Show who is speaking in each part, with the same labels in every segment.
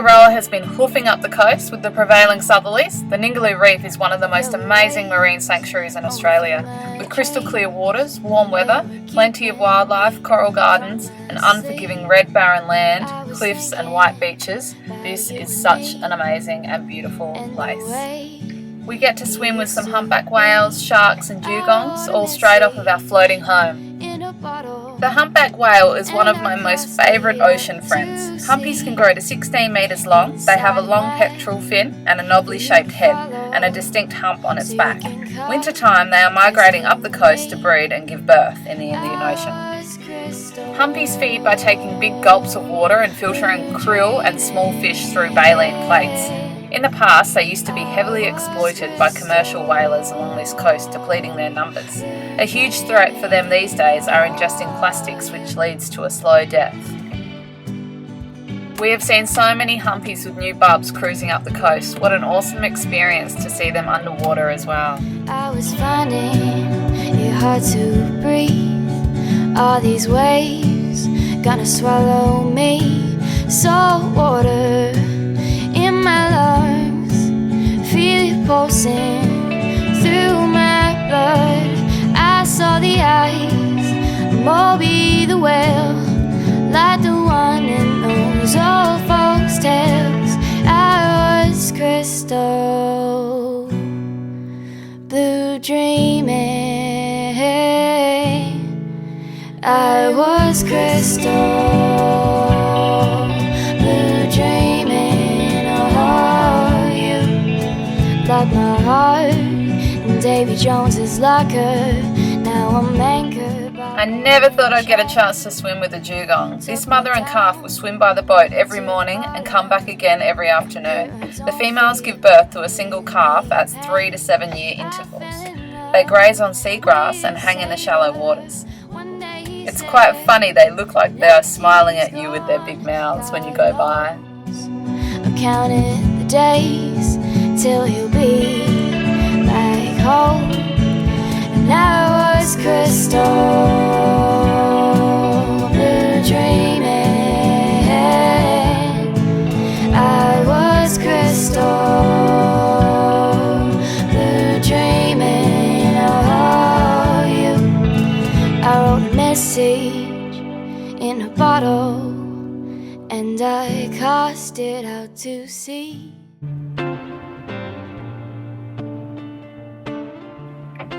Speaker 1: Tangaroa has been hoofing up the coast with the prevailing southerlies. The Ningaloo Reef is one of the most amazing marine sanctuaries in Australia. With crystal clear waters, warm weather, plenty of wildlife, coral gardens, and unforgiving red barren land, cliffs and white beaches, this is such an amazing and beautiful place. We get to swim with some humpback whales, sharks and dugongs, all straight off of our floating home. The humpback whale is one of my most favourite ocean friends. Humpies can grow to 16 metres long. They have a long pectoral fin and a knobbly shaped head and a distinct hump on its back. Wintertime they are migrating up the coast to breed and give birth in the Indian Ocean. Humpies feed by taking big gulps of water and filtering krill and small fish through baleen plates. In the past, they used to be heavily exploited by commercial whalers along this coast, depleting their numbers. A huge threat for them these days are ingesting plastics, which leads to a slow death. We have seen so many humpies with new bubs cruising up the coast. What an awesome experience to see them underwater as well.
Speaker 2: I was finding it hard to breathe. All these waves gonna swallow me. Salt water in my lungs, feel it pulsing through my blood. I saw the eyes, Moby the whale, like the one in those old folks' tales. I was crystal blue dreaming. I was crystal blue dreaming. Oh, you like my heart in Davy Jones's locker. Now I'm anchored by...
Speaker 1: I never thought I'd get a chance to swim with a dugong. This mother and calf will swim by the boat every morning and come back again every afternoon. The females give birth to a single calf at 3 to 7 year intervals. They graze on seagrass and hang in the shallow waters. It's quite funny, they look like they are smiling at you with their big mouths when you go by.
Speaker 2: I'm counting the days till he'll be back home. And I was crystal blue dreaming. I was crystal blue dreaming. Oh, you. I wrote a message in a bottle and I cast it out to sea.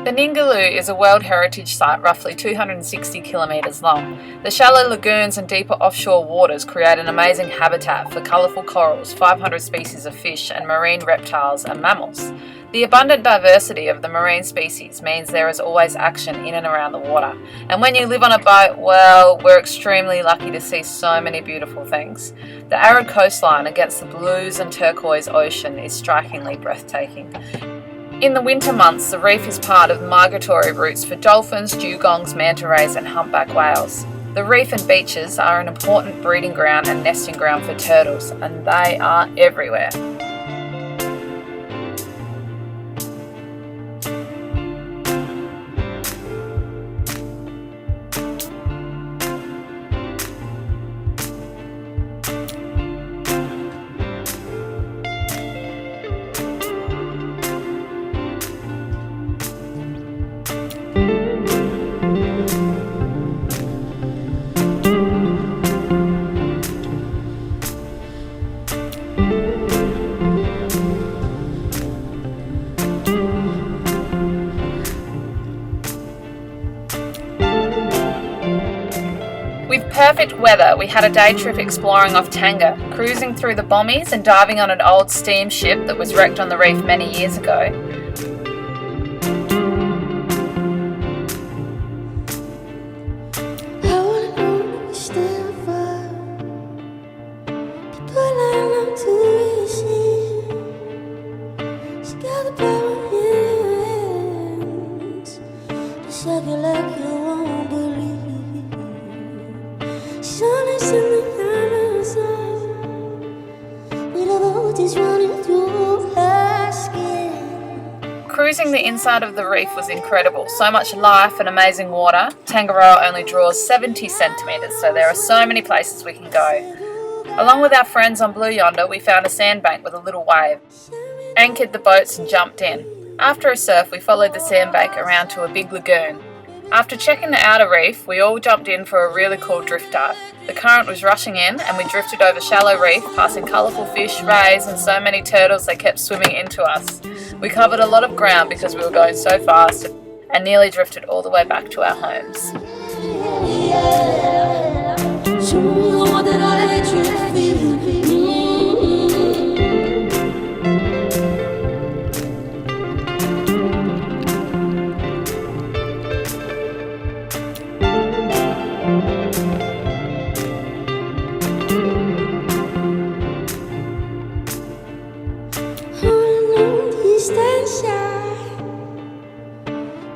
Speaker 1: The Ningaloo is a World Heritage Site roughly 260 kilometres long. The shallow lagoons and deeper offshore waters create an amazing habitat for colourful corals, 500 species of fish and marine reptiles and mammals. The abundant diversity of the marine species means there is always action in and around the water. And when you live on a boat, well, we're extremely lucky to see so many beautiful things. The arid coastline against the blues and turquoise ocean is strikingly breathtaking. In the winter months, the reef is part of migratory routes for dolphins, dugongs, manta rays and humpback whales. The reef and beaches are an important breeding ground and nesting ground for turtles, and they are everywhere. With perfect weather, we had a day trip exploring off Tanga, cruising through the bommies and diving on an old steamship that was wrecked on the reef many years ago. Cruising the inside of the reef was incredible. So much life and amazing water. Tangaroa only draws 70 centimetres, so there are so many places we can go. Along with our friends on Blue Yonder, we found a sandbank with a little wave. Anchored the boats and jumped in. After a surf, we followed the sandbank around to a big lagoon. After checking the outer reef, we all jumped in for a really cool drift dive. The current was rushing in and we drifted over shallow reef, passing colourful fish, rays and so many turtles they kept swimming into us. We covered a lot of ground because we were going so fast and nearly drifted all the way back to our homes.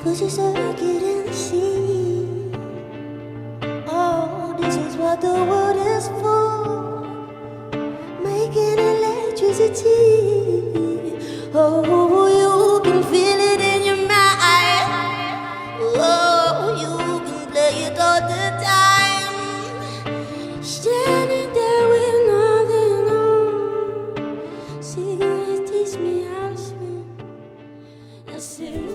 Speaker 2: Push a circuit in the sea. Oh, this is what the world is for, making electricity. Oh, you can feel it in your mind. Oh, you can play it all the time. Standing there with nothing on. Cigarettes teach me how to swim. I said,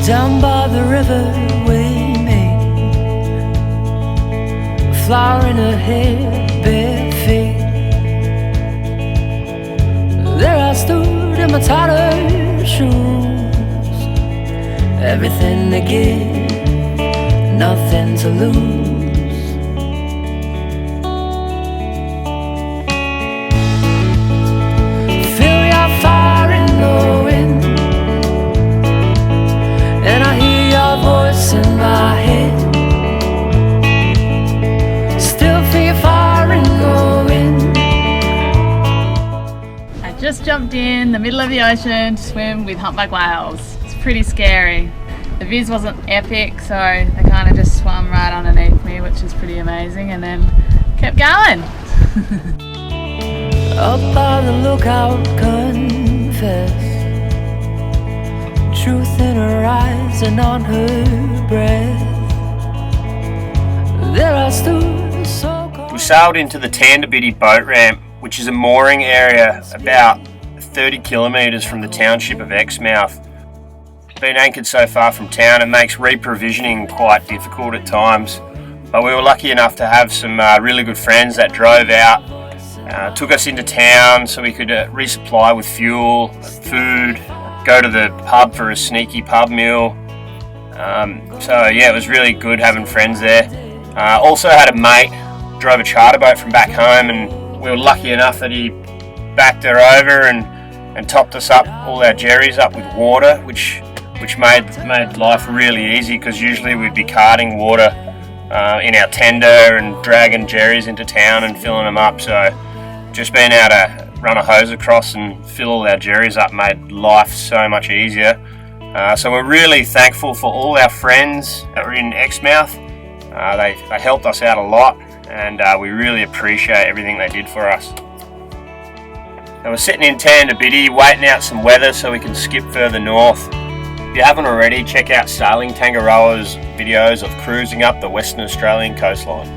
Speaker 3: down by the river we meet, a flower in her hair, bare feet. There I stood in my tattered shoes, everything to give, nothing to lose. Feel your fire in the wind, and I hear your voice in my head. Still feel fire and going.
Speaker 1: I just jumped in the middle of the ocean to swim with humpback whales. It's pretty scary. The viz wasn't epic, so they kind of just swam right underneath me, which is pretty amazing, and then kept going.
Speaker 3: Up by the lookout, confess, truth in her eyes and on her breath. There I stood so cold.
Speaker 4: We sailed into the Tangaroa boat ramp, which is a mooring area about 30 kilometres from the township of Exmouth. Being anchored so far from town, it makes reprovisioning quite difficult at times, but we were lucky enough to have some really good friends that drove out, took us into town so we could resupply with fuel, food, go to the pub for a sneaky pub meal. So yeah, it was really good having friends there. Also had a mate, drove a charter boat from back home, and we were lucky enough that he backed her over and topped us up, all our jerrys up with water, which made life really easy, because usually we'd be carting water in our tender and dragging jerrys into town and filling them up. So just being able to run a hose across and fill all our jerrys up made life so much easier. So we're really thankful for all our friends that were in Exmouth. They helped us out a lot, and we really appreciate everything they did for us. So we're sitting in Tangaroa waiting out some weather so we can skip further north. If you haven't already, check out Sailing Tangaroa's videos of cruising up the Western Australian coastline.